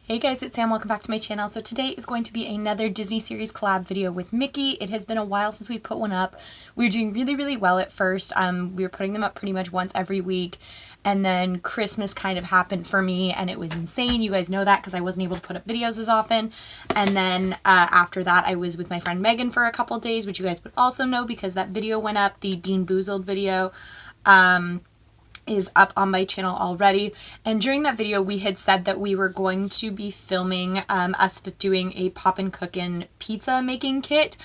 Hey guys, it's Sam. Welcome back to my channel. So today is going to be another Disney series collab video with Micki. It has been a while since we put one up. We were doing really well at first. We were putting them up pretty much once every week, and then Christmas kind of happened for me and it was insane. You guys know that because I wasn't able to put up videos as often. And then after that I was with my friend Megan for a couple days, which you guys would also know because that video went up, the Bean Boozled video. Is up on my channel already, and during that video we had said that we were going to be filming us doing a poppin' cookin' pizza making kit.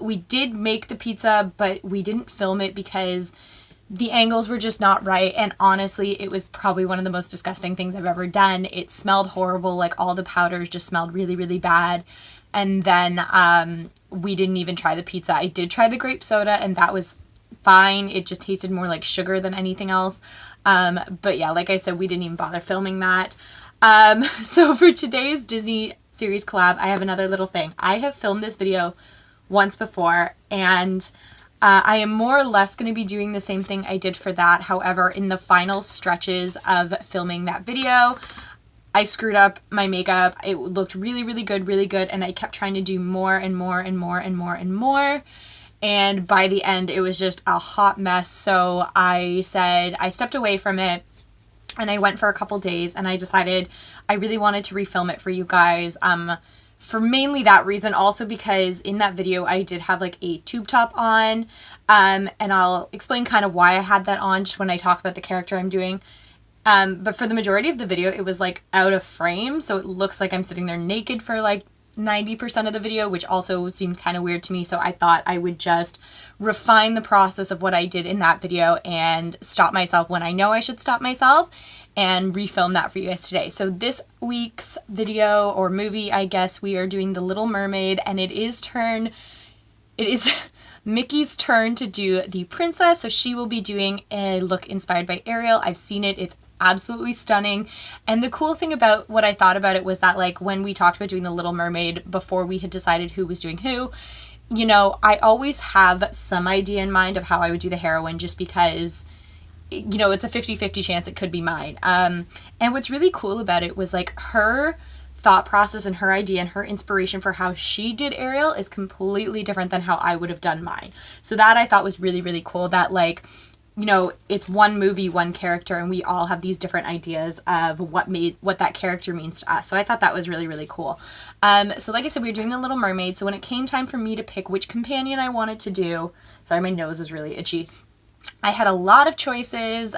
We did make the pizza, but we didn't film it because the angles were just not right, and honestly it was probably one of the most disgusting things I've ever done. It smelled horrible, like all the powders just smelled really bad. And then we didn't even try the pizza. I did try the grape soda and that was fine. It just tasted more like sugar than anything else. But yeah, like I said, we didn't even bother filming that. So for today's Disney series collab, I have another little thing. I have filmed this video once before, and I am more or less going to be doing the same thing I did for that. However, in the final stretches of filming that video, I screwed up my makeup. It looked really good, and I kept trying to do more and more. And by the end, it was just a hot mess. So I said, I stepped away from it and I went for a couple days, and I decided I really wanted to refilm it for you guys. For mainly that reason, also because in that video I did have like a tube top on, and I'll explain kind of why I had that on just when I talk about the character I'm doing. But for the majority of the video, it was like out of frame, so it looks like I'm sitting there naked for like 90% of the video, which also seemed kind of weird to me. So I thought I would just refine the process of what I did in that video and stop myself when I know I should stop myself and refilm that for you guys today. So this week's video or movie, I guess, we are doing The Little Mermaid, and it is Micki's turn to do the princess. So she will be doing a look inspired by Ariel. I've seen it. It's absolutely stunning. And the cool thing about what I thought about it was that, like, when we talked about doing The Little Mermaid before we had decided who was doing who, you know, I always have some idea in mind of how I would do the heroine, just because, you know, it's a 50-50 chance it could be mine. And what's really cool about it was, like, her thought process and her idea and her inspiration for how she did Ariel is completely different than how I would have done mine. So that I thought was really cool, that, like, you know, it's one movie, one character, and we all have these different ideas of what that character means to us. So I thought that was really cool. So like I said, we were doing The Little Mermaid. So when it came time for me to pick which companion I wanted to do, sorry, my nose is really itchy. I had a lot of choices.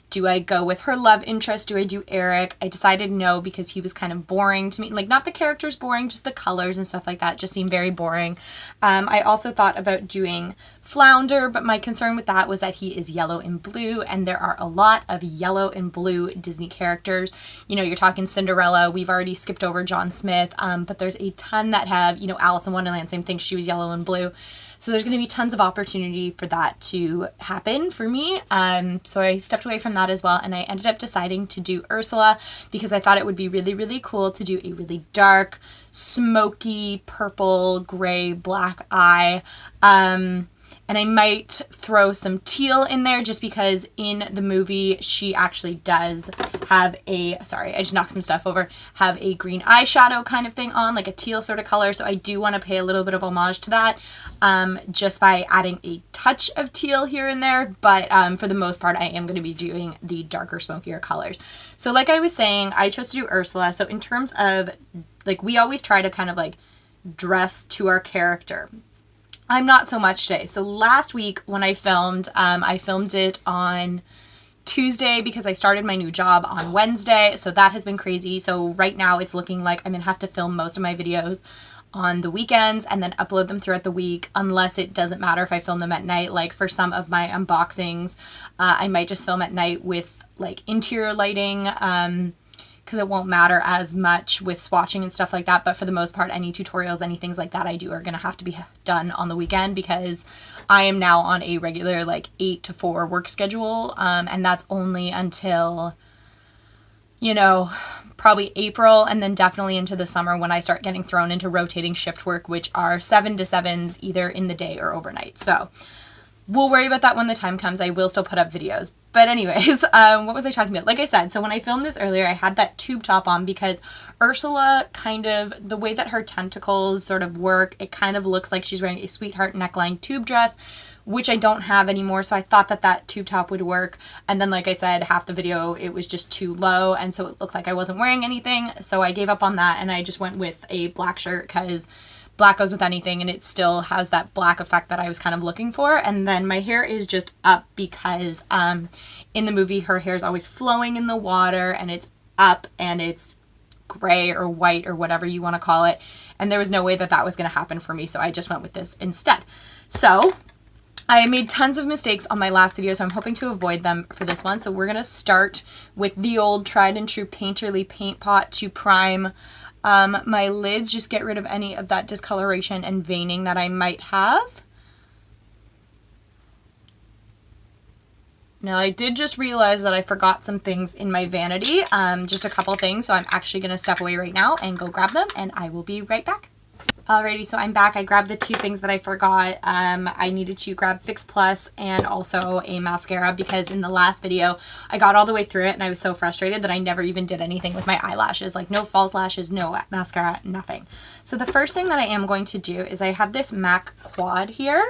Do I go with her love interest? Do I do Eric? I decided no, because he was kind of boring to me. Like, not the characters boring, just the colors and stuff like that just seemed very boring. I also thought about doing Flounder, but my concern with that was that he is yellow and blue, and there are a lot of yellow and blue Disney characters. You know, you're talking Cinderella. We've already skipped over John Smith, but there's a ton that have, you know, Alice in Wonderland, same thing. She was yellow and blue. So there's going to be tons of opportunity for that to happen for me. So I stepped away from that as well, and I ended up deciding to do Ursula because I thought it would be really cool to do a really dark, smoky, purple, gray, black eye. And I might throw some teal in there just because in the movie she actually does have a, sorry, I just knocked some stuff over, have a green eyeshadow kind of thing on, like a teal sort of color. So I do want to pay a little bit of homage to that, just by adding a touch of teal here and there. But for the most part, I am going to be doing the darker, smokier colors. So like I was saying, I chose to do Ursula. So in terms of, like, we always try to kind of like dress to our character. I'm not so much today. So last week when I filmed it on Tuesday because I started my new job on Wednesday. So that has been crazy. So right now it's looking like I'm going to have to film most of my videos on the weekends and then upload them throughout the week, unless it doesn't matter if I film them at night. Like for some of my unboxings, I might just film at night with like interior lighting, because it won't matter as much with swatching and stuff like that. But for the most part, any tutorials, any things like that I do are going to have to be done on the weekend, because I am now on a regular like 8 to 4 work schedule. And that's only until, you know, probably April, and then definitely into the summer when I start getting thrown into rotating shift work, which are 7 to 7s either in the day or overnight. So we'll worry about that when the time comes. I will still put up videos. But anyways, what was I talking about? Like I said, so when I filmed this earlier, I had that tube top on because Ursula kind of, the way that her tentacles sort of work, it kind of looks like she's wearing a sweetheart neckline tube dress, which I don't have anymore. So I thought that that tube top would work. And then, like I said, half the video, it was just too low. And so it looked like I wasn't wearing anything. So I gave up on that and I just went with a black shirt because black goes with anything and it still has that black effect that I was kind of looking for. And then my hair is just up because in the movie her hair is always flowing in the water and it's up and it's gray or white or whatever you want to call it. And there was no way that that was going to happen for me, so I just went with this instead. So I made tons of mistakes on my last video, so I'm hoping to avoid them for this one. So we're going to start with the old tried and true Painterly paint pot to prime my lids, just get rid of any of that discoloration and veining that I might have. Now I did just realize that I forgot some things in my vanity, just a couple things, so I'm actually going to step away right now and go grab them and I will be right back. Alrighty, so I'm back. I grabbed the two things that I forgot. I needed to grab Fix Plus and also a mascara because in the last video, I got all the way through it and I was so frustrated that I never even did anything with my eyelashes. Like no false lashes, no mascara, nothing. So the first thing that I am going to do is I have this MAC quad here.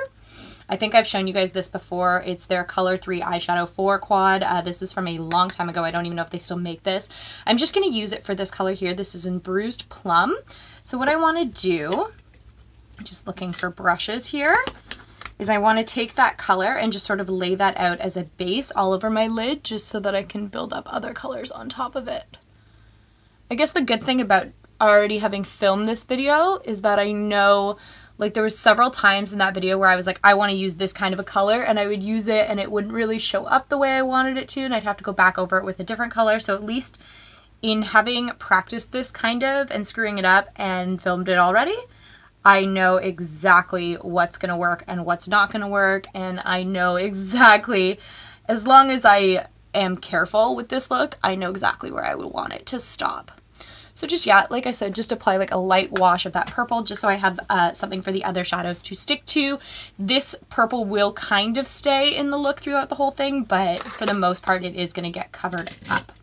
I think I've shown you guys this before. It's their Color 3 Eyeshadow 4 quad. This is from a long time ago. I don't even know if they still make this. I'm just going to use it for this color here. This is in Bruised Plum. So what I want to do, just looking for brushes here, is I want to take that color and just sort of lay that out as a base all over my lid just so that I can build up other colors on top of it. I guess the good thing about already having filmed this video is that I know, like there was several times in that video where I was like, I want to use this kind of a color, and I would use it and it wouldn't really show up the way I wanted it to, and I'd have to go back over it with a different color. So at least in having practiced this kind of and screwing it up and filmed it already, I know exactly what's going to work and what's not going to work, and I know exactly, as long as I am careful with this look, I know exactly where I would want it to stop. So just, yeah, like I said, just apply like a light wash of that purple just so I have something for the other shadows to stick to. This purple will kind of stay in the look throughout the whole thing, but for the most part it is going to get covered up.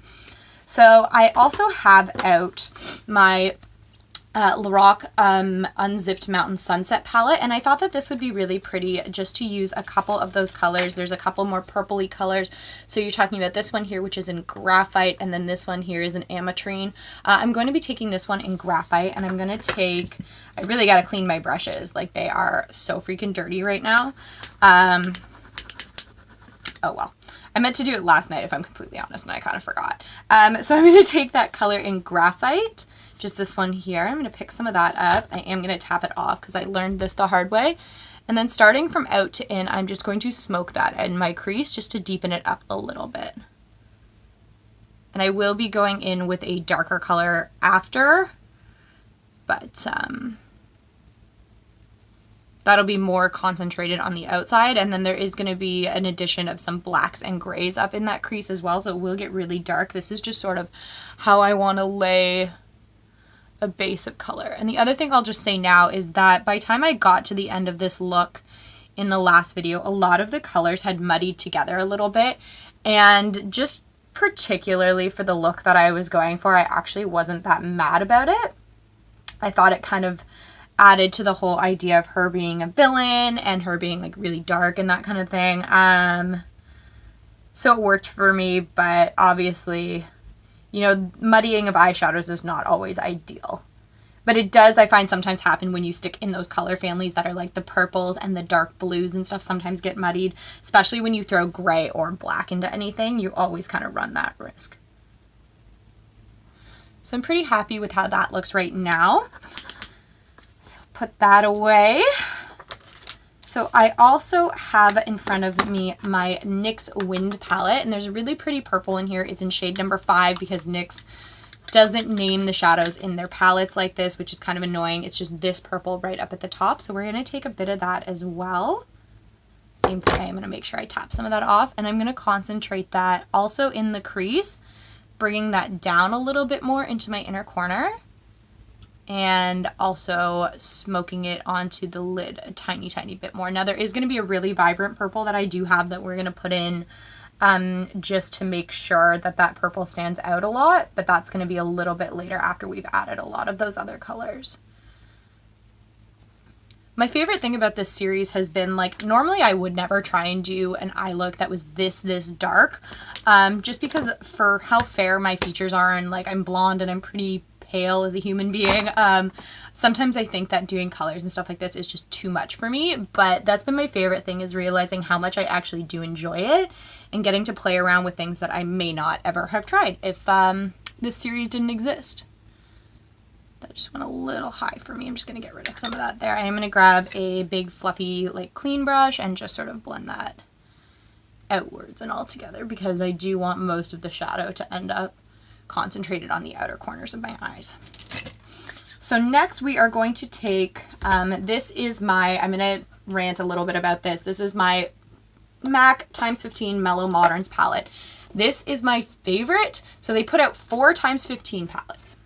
So I also have out my Lorac Unzipped Mountain Sunset palette, and I thought that this would be really pretty just to use a couple of those colors. There's a couple more purpley colors, so you're talking about this one here, which is in Graphite, and then this one here is in Ametrine. I'm going to be taking this one in Graphite, and I'm going to take, I really got to clean my brushes, like they are so freaking dirty right now. Oh well. I meant to do it last night, if I'm completely honest, and I kind of forgot. So I'm going to take that color in Graphite, just this one here. I'm going to pick some of that up. I am going to tap it off because I learned this the hard way. And then starting from out to in, I'm just going to smoke that in my crease just to deepen it up a little bit. And I will be going in with a darker color after, but that'll be more concentrated on the outside, and then there is going to be an addition of some blacks and grays up in that crease as well, so it will get really dark. This is just sort of how I want to lay a base of color. And the other thing I'll just say now is that by the time I got to the end of this look in the last video, a lot of the colors had muddied together a little bit, and just particularly for the look that I was going for, I actually wasn't that mad about it. I thought it kind of added to the whole idea of her being a villain and her being like really dark and that kind of thing. So it worked for me, but obviously, you know, muddying of eyeshadows is not always ideal. But it does, I find, sometimes happen when you stick in those color families that are like the purples and the dark blues and stuff sometimes get muddied, especially when you throw gray or black into anything. You always kind of run that risk. So I'm pretty happy with how that looks right now. So put that away. So I also have in front of me my NYX Wind palette, and there's a really pretty purple in here. It's in shade number 5 because NYX doesn't name the shadows in their palettes like this, which is kind of annoying. It's just this purple right up at the top. So we're going to take a bit of that as well. Same thing, I'm going to make sure I tap some of that off, and I'm going to concentrate that also in the crease, bringing that down a little bit more into my inner corner. and also smoking it onto the lid a tiny, tiny bit more. Now there is going to be a really vibrant purple that I do have that we're going to put in just to make sure that that purple stands out a lot, but that's going to be a little bit later after we've added a lot of those other colors. My favorite thing about this series has been, like, normally I would never try and do an eye look that was this dark, just because for how fair my features are, and like I'm blonde and I'm pretty pale as a human being. Sometimes I think that doing colors and stuff like this is just too much for me, but that's been my favorite thing, is realizing how much I actually do enjoy it and getting to play around with things that I may not ever have tried if this series didn't exist. That just went a little high for me. I'm just going to get rid of some of that there. I am going to grab a big fluffy like clean brush and just sort of blend that outwards and all together, because I do want most of the shadow to end up concentrated on the outer corners of my eyes. So next we are going to take, this is my, I'm going to rant a little bit about this. This is my MAC x15 Mellow Moderns palette. This is my favorite. So they put out 4 x15 palettes.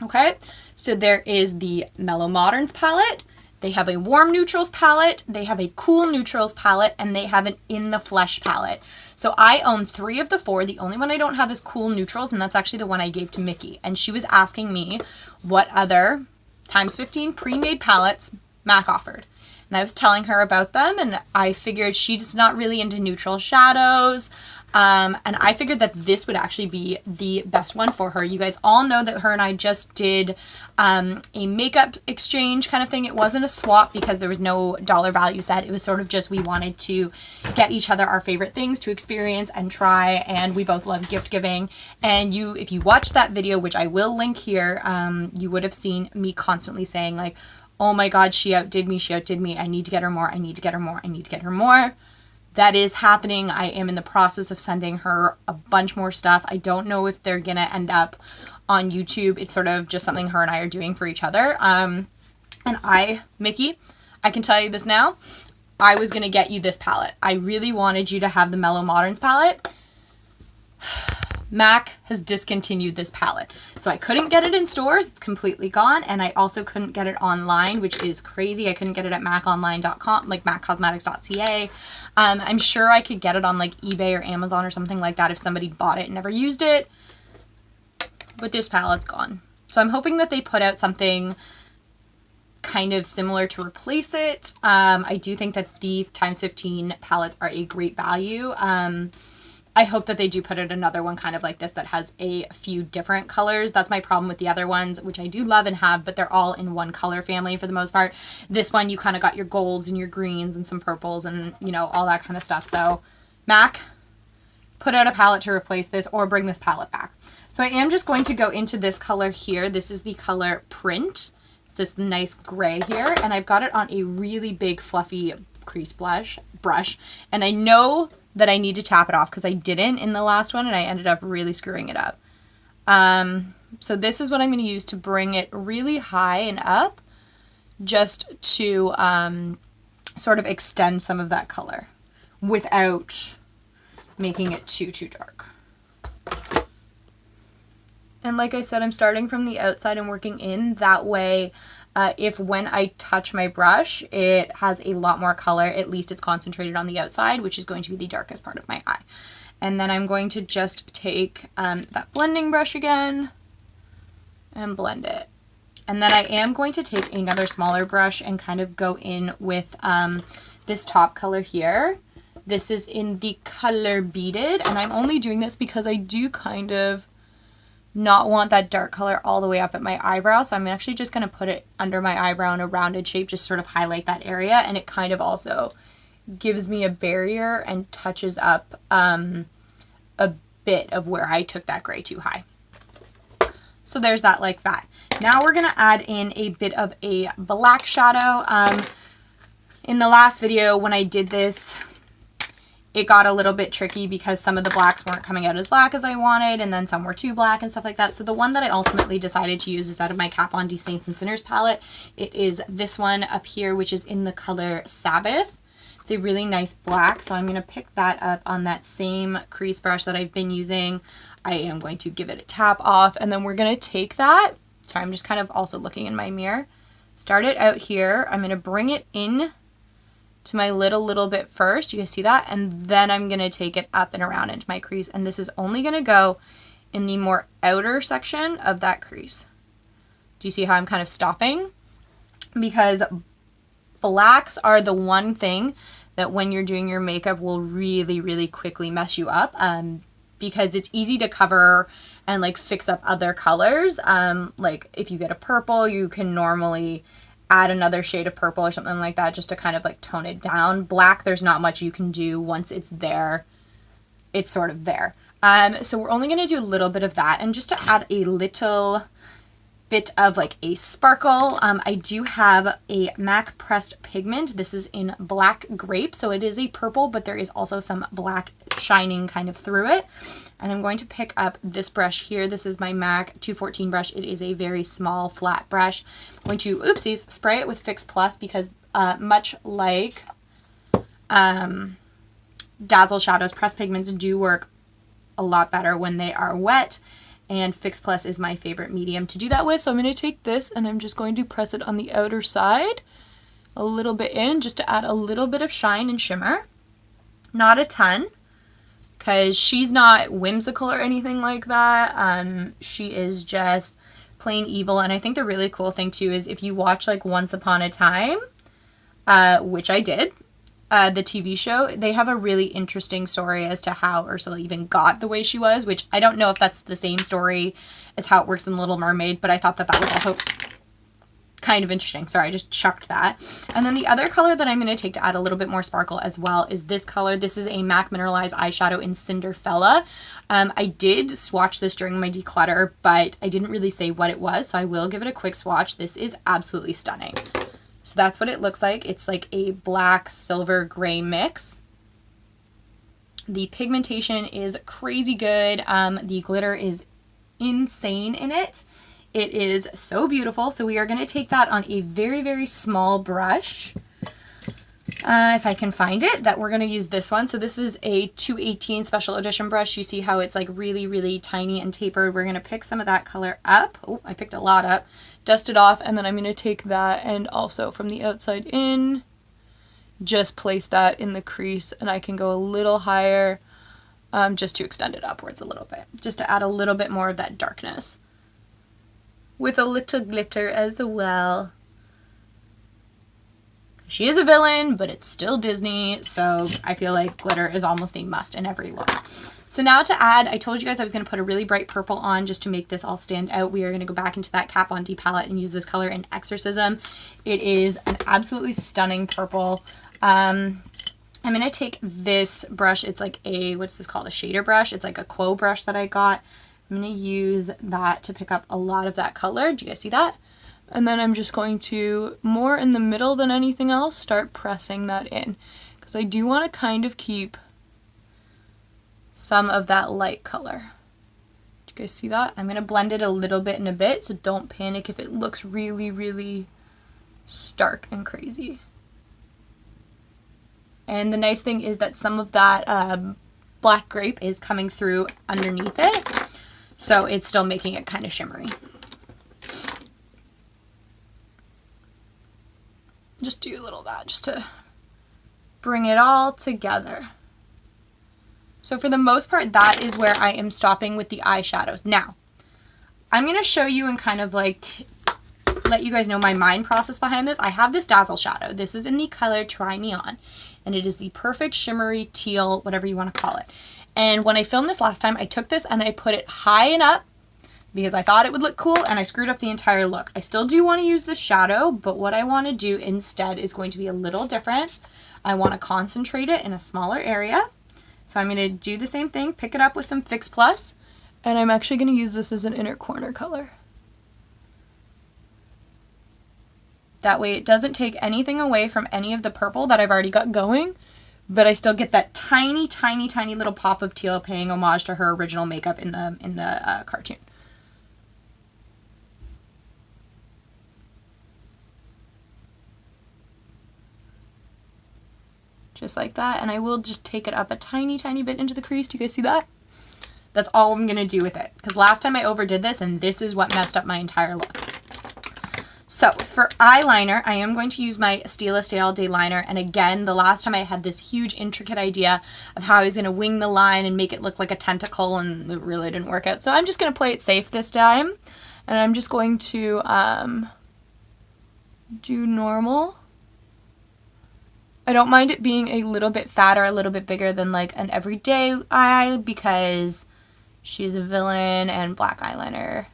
Okay, so there is the Mellow Moderns palette, they have a Warm Neutrals palette, they have a Cool Neutrals palette, and they have an In the Flesh palette. So I own 3 of the 4. The only one I don't have is Cool Neutrals, and that's actually the one I gave to Micki. And she was asking me what other x15 pre-made palettes MAC offered. And I was telling her about them, and I figured she's not really into neutral shadows. And I figured that this would actually be the best one for her. You guys all know that her and I just did a makeup exchange kind of thing. It wasn't a swap because there was no dollar value set. It was sort of just we wanted to get each other our favorite things to experience and try, and we both love gift giving. And if you watch that video, which I will link here, you would have seen me constantly saying like, oh my God, she outdid me, I need to get her more, I need to get her more, I need to get her more. That is happening. I am in the process of sending her a bunch more stuff. I don't know if they're gonna end up on YouTube. It's sort of just something her and I are doing for each other. And Micki, I can tell you this now, I was gonna get you this palette. I really wanted you to have the Mellow Moderns palette. MAC has discontinued this palette. So I couldn't get it in stores, it's completely gone, and I also couldn't get it online, which is crazy. I couldn't get it at maconline.com, like maccosmetics.ca. I'm sure I could get it on like eBay or Amazon or something like that if somebody bought it and never used it, but this palette's gone. So I'm hoping that they put out something kind of similar to replace it. I do think that the x15 palettes are a great value. I hope that they do put out another one kind of like this that has a few different colors. That's my problem with the other ones, which I do love and have, but they're all in one color family for the most part. This one, you kind of got your golds and your greens and some purples and, you know, all that kind of stuff. So MAC, put out a palette to replace this or bring this palette back. So I am just going to go into this color here. This is the color Print. It's this nice gray here, and I've got it on a really big fluffy crease brush. And I know that I need to tap it off because I didn't in the last one and I ended up really screwing it up. So this is what I'm going to use to bring it really high and up, just to sort of extend some of that color without making it too dark. And like I said, I'm starting from the outside and working in. That way, if when I touch my brush, it has a lot more color, at least it's concentrated on the outside, which is going to be the darkest part of my eye. And then I'm going to just take that blending brush again and blend it. And then I am going to take another smaller brush and kind of go in with this top color here. This is in the color Beaded, and I'm only doing this because I do kind of not want that dark color all the way up at my eyebrow, so I'm actually just going to put it under my eyebrow in a rounded shape, just sort of highlight that area, and it kind of also gives me a barrier and touches up a bit of where I took that gray too high. So there's that like that. Now we're going to add in a bit of a black shadow. In the last video when I did this, it got a little bit tricky because some of the blacks weren't coming out as black as I wanted, and then some were too black and stuff like that. So the one that I ultimately decided to use is out of my Kat Von D Saints and Sinners palette. It is this one up here, which is in the color Sabbath. It's a really nice black, so I'm going to pick that up on that same crease brush that I've been using. I am going to give it a tap off, and then we're going to take that Sorry, I'm just kind of also looking in my mirror. Start it out here. I'm going to bring it in to my lid a little bit first. You can see that? And then I'm going to take it up and around into my crease. And this is only going to go in the more outer section of that crease. Do you see how I'm kind of stopping? Because blacks are the one thing that when you're doing your makeup will really, really quickly mess you up. Because it's easy to cover and like fix up other colors. Like if you get a purple, you can normally add another shade of purple or something like that just to kind of like tone it down. Black, there's not much you can do. Once it's there, it's sort of there. So we're only going to do a little bit of that. And just to add a little bit of like a sparkle, I do have a MAC pressed pigment. This is in black grape, so it is a purple, but there is also some black shining kind of through it. And I'm going to pick up this brush here. This is my MAC 214 brush. It is a very small flat brush. I'm going to, oopsies, spray it with Fix Plus because much like Dazzle shadows, pressed pigments do work a lot better when they are wet. And Fix Plus is my favorite medium to do that with. So I'm going to take this and I'm just going to press it on the outer side, a little bit in, just to add a little bit of shine and shimmer. Not a ton, because she's not whimsical or anything like that. She is just plain evil. And I think the really cool thing too is if you watch like Once Upon a Time, which I did, the TV show, they have a really interesting story as to how Ursula even got the way she was, which I don't know if that's the same story as how it works in The Little Mermaid, but I thought that that was also kind of interesting. Sorry, I just chucked that. And then the other color that I'm going to take to add a little bit more sparkle as well is this color. This is a MAC Mineralize eyeshadow in Cinderfella. I did swatch this during my declutter, but I didn't really say what it was, so I will give it a quick swatch. This is absolutely stunning. So that's what it looks like. It's like a black, silver, gray mix. The pigmentation is crazy good. The glitter is insane in it. It is so beautiful. So we are going to take that on a very, very small brush. If I can find it, that we're going to use this one. So this is a 218 special edition brush. You see how it's like really, really tiny and tapered. We're going to pick some of that color up. Oh, I picked a lot up. Dust it off, and then I'm going to take that and also from the outside in, just place that in the crease, and I can go a little higher just to extend it upwards a little bit, just to add a little bit more of that darkness. With a little glitter as well. She is a villain, but it's still Disney, so I feel like glitter is almost a must in every look. So now to add, I told you guys I was going to put a really bright purple on just to make this all stand out. We are going to go back into that Kat Von D palette and use this color in Exorcism. It is an absolutely stunning purple. I'm going to take this brush. It's like a, what's this called? A shader brush. It's like a Quo brush that I got. I'm going to use that to pick up a lot of that color. Do you guys see that? And then I'm just going to, more in the middle than anything else, start pressing that in. Because I do want to kind of keep some of that light color. Do you guys see that? I'm going to blend it a little bit in a bit, so don't panic if it looks really, really stark and crazy. And the nice thing is that some of that black grape is coming through underneath it, so it's still making it kind of shimmery. Just do a little of that just to bring it all together. So for the most part, that is where I am stopping with the eyeshadows. Now, I'm going to show you and kind of like let you guys know my mind process behind this. I have this Dazzle shadow. This is in the color Try Me On, and it is the perfect shimmery teal, whatever you want to call it. And when I filmed this last time, I took this and I put it high and up because I thought it would look cool, and I screwed up the entire look. I still do want to use the shadow, but what I want to do instead is going to be a little different. I want to concentrate it in a smaller area. So I'm going to do the same thing, pick it up with some Fix Plus, and I'm actually going to use this as an inner corner color. That way it doesn't take anything away from any of the purple that I've already got going, but I still get that tiny, tiny, tiny little pop of teal paying homage to her original makeup in the cartoon. Just like that, and I will just take it up a tiny, tiny bit into the crease. Do you guys see that? That's all I'm going to do with it. Because last time I overdid this, and this is what messed up my entire look. So for eyeliner, I am going to use my Stila Stay All Day liner. And again, the last time I had this huge intricate idea of how I was going to wing the line and make it look like a tentacle, and it really didn't work out. So I'm just going to play it safe this time. And I'm just going to do normal. I don't mind it being a little bit fatter, a little bit bigger than like an everyday eye, because she's a villain and black eyeliner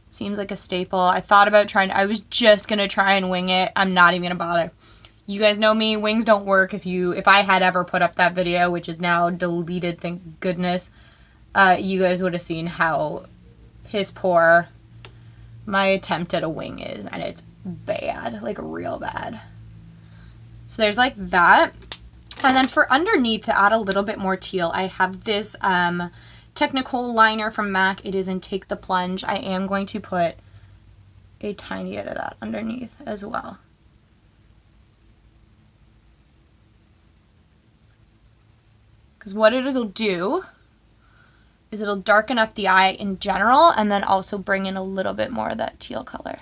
seems like a staple. I thought about I was just going to try and wing it. I'm not even going to bother. You guys know me, wings don't work. If I had ever put up that video, which is now deleted, thank goodness, you guys would have seen how piss poor my attempt at a wing is, and it's bad, like real bad. So there's like that. And then for underneath, to add a little bit more teal, I have this Technakohl liner from MAC. It is in Take the Plunge. I am going to put a tiny bit of that underneath as well. Because what it'll do is it'll darken up the eye in general, and then also bring in a little bit more of that teal color.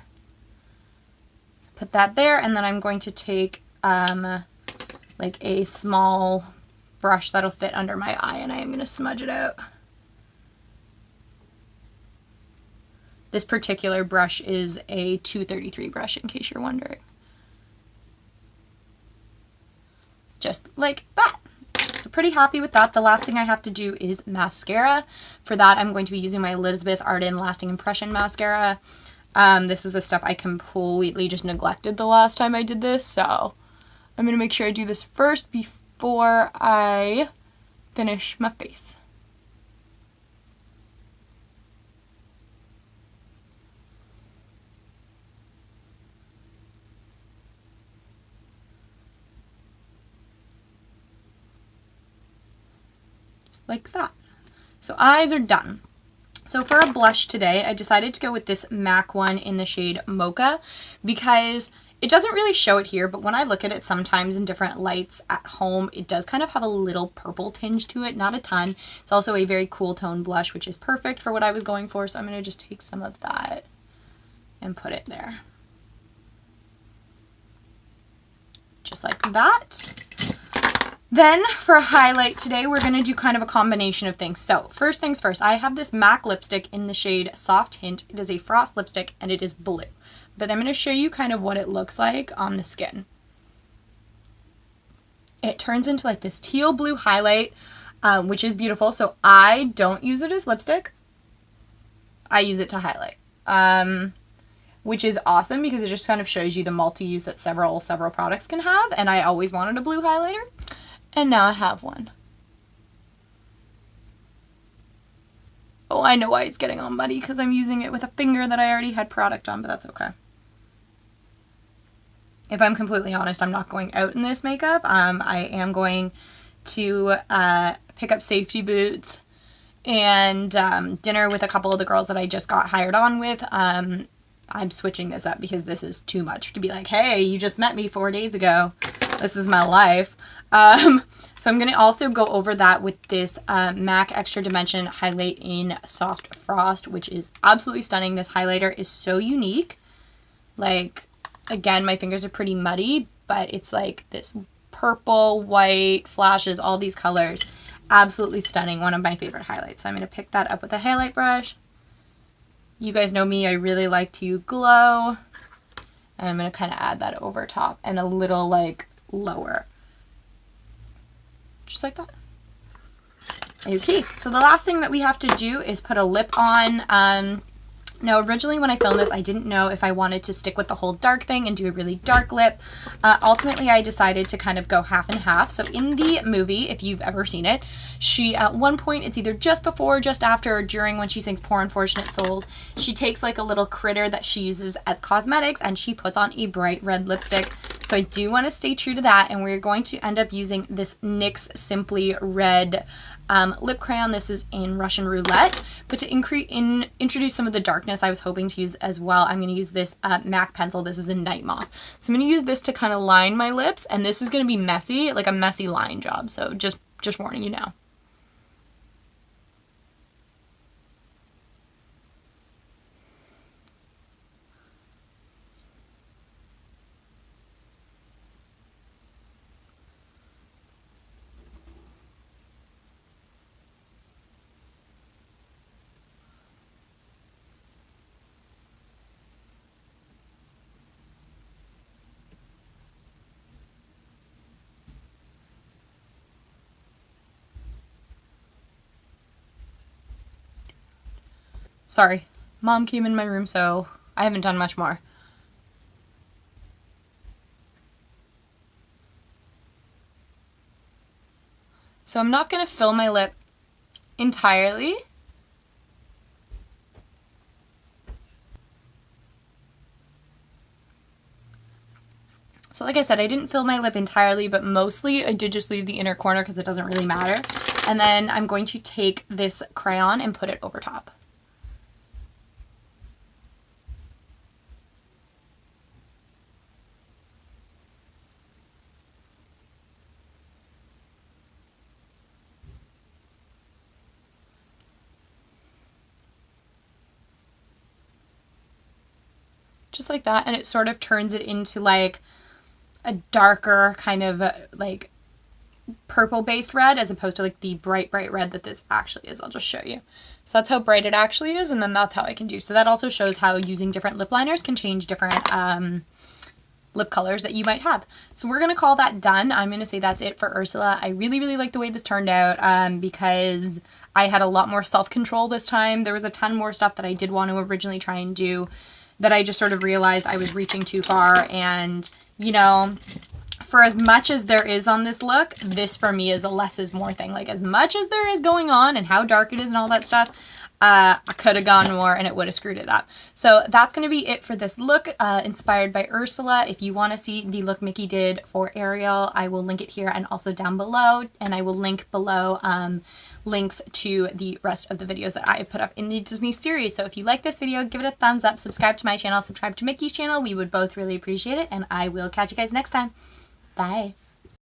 So put that there, and then I'm going to take like a small brush that'll fit under my eye, and I am going to smudge it out. This particular brush is a 233 brush, in case you're wondering. Just like that. So pretty happy with that. The last thing I have to do is mascara. For that, I'm going to be using my Elizabeth Arden Lasting Impression Mascara. This was a step I completely just neglected the last time I did this, so I'm going to make sure I do this first before I finish my face. Like that. So eyes are done. So for a blush today, I decided to go with this MAC one in the shade Mocha, because it doesn't really show it here, but when I look at it sometimes in different lights at home, it does kind of have a little purple tinge to it, not a ton. It's also a very cool tone blush, which is perfect for what I was going for, so I'm going to just take some of that and put it there. Just like that. Then for a highlight today, we're going to do kind of a combination of things. So first things first, I have this MAC lipstick in the shade Soft Hint. It is a frost lipstick and it is blue. But I'm going to show you kind of what it looks like on the skin. It turns into like this teal blue highlight, which is beautiful. So I don't use it as lipstick. I use it to highlight. Which is awesome because it just kind of shows you the multi-use that several products can have. And I always wanted a blue highlighter. And now I have one. Oh, I know why it's getting all muddy, because I'm using it with a finger that I already had product on, but that's okay. If I'm completely honest, I'm not going out in this makeup. I am going to pick up safety boots and dinner with a couple of the girls that I just got hired on with. I'm switching this up because this is too much to be like, hey, you just met me 4 days ago. This is my life. So I'm going to also go over that with this MAC Extra Dimension Highlight in Soft Frost, which is absolutely stunning. This highlighter is so unique. Like, again, my fingers are pretty muddy, but it's like this purple, white, flashes, all these colors. Absolutely stunning. One of my favorite highlights. So I'm going to pick that up with a highlight brush. You guys know me. I really like to glow. And I'm going to kind of add that over top and a little like lower. Just like that. Okay, so the last thing that we have to do is put a lip on. Now, originally when I filmed this, I didn't know if I wanted to stick with the whole dark thing and do a really dark lip. Ultimately, I decided to kind of go half and half. So in the movie, if you've ever seen it, she, at one point, it's either just before, just after, or during when she sings Poor Unfortunate Souls, she takes like a little critter that she uses as cosmetics and she puts on a bright red lipstick. So I do want to stay true to that, and we're going to end up using this NYX Simply Red lip crayon. This is in Russian Roulette, but to introduce some of the darkness I was hoping to use as well, I'm going to use this MAC pencil. This is in Nightmoth. So I'm going to use this to kind of line my lips, and this is going to be messy, like a messy line job, so just warning you now. Sorry, Mom came in my room, so I haven't done much more. So I'm not going to fill my lip entirely. So like I said, I didn't fill my lip entirely, but mostly I did just leave the inner corner because it doesn't really matter. And then I'm going to take this crayon and put it over top. Just like that, and it sort of turns it into like a darker kind of like purple based red as opposed to like the bright red that this actually is. I'll just show you. So that's how bright it actually is, and then that's how I can do. So that also shows how using different lip liners can change different lip colors that you might have. So we're going to call that done. I'm going to say that's it for Ursula. I really like the way this turned out because I had a lot more self-control this time. There was a ton more stuff that I did want to originally try and do that I just sort of realized I was reaching too far. And, you know, for as much as there is on this look, this for me is a less is more thing. Like, as much as there is going on and how dark it is and all that stuff, I could have gone more and it would have screwed it up. So that's going to be it for this look, inspired by Ursula. If you want to see the look Micki did for Ariel, I will link it here and also down below. And I will link below links to the rest of the videos that I have put up in the Disney series. So if you like this video, give it a thumbs up, subscribe to my channel, subscribe to Micki's channel. We would both really appreciate it. And I will catch you guys next time. Bye.